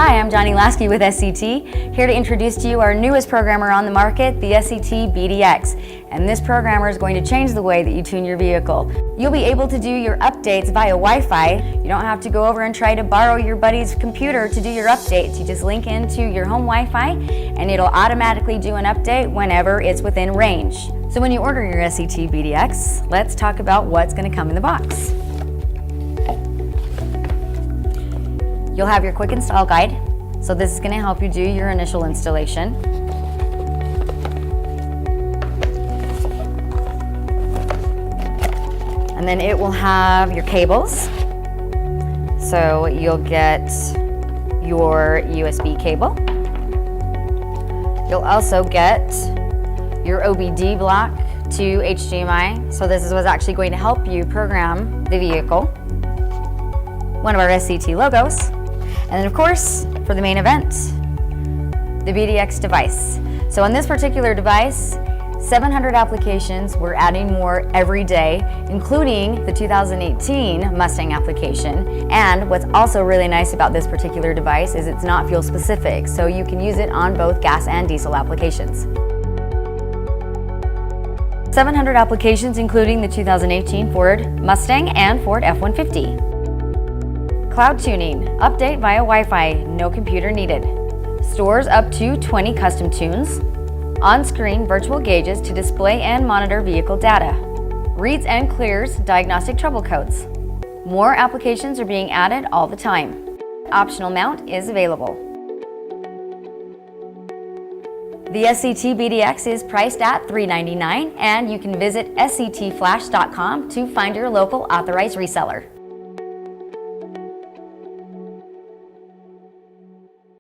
Hi, I'm Johnny Lasky with SCT, here to introduce to you our newest programmer on the market, the SCT BDX. And this programmer is going to change the way that you tune your vehicle. You'll be able to do your updates via Wi-Fi. You don't have to go over and try to borrow your buddy's computer to do your updates. You just link into your home Wi-Fi and it'll automatically do an update whenever it's within range. So when you order your SCT BDX, let's talk about what's going to come in the box. You'll have your quick install guide. So this is going to help you do your initial installation. And then it will have your cables. So you'll get your USB cable. You'll also get your OBD block to HDMI. So this is what's actually going to help you program the vehicle. One of our SCT logos. And then of course, for the main event, the BDX device. So on this particular device, 700 applications, we're adding more every day, including the 2018 Mustang application. And what's also really nice about this particular device is it's not fuel specific, so you can use it on both gas and diesel applications. 700 applications including the 2018 Ford Mustang and Ford F-150. Cloud tuning, update via Wi-Fi, no computer needed. Stores up to 20 custom tunes. On-screen virtual gauges to display and monitor vehicle data. Reads and clears diagnostic trouble codes. More applications are being added all the time. Optional mount is available. The SCT BDX is priced at $399, and you can visit sctflash.com to find your local authorized reseller.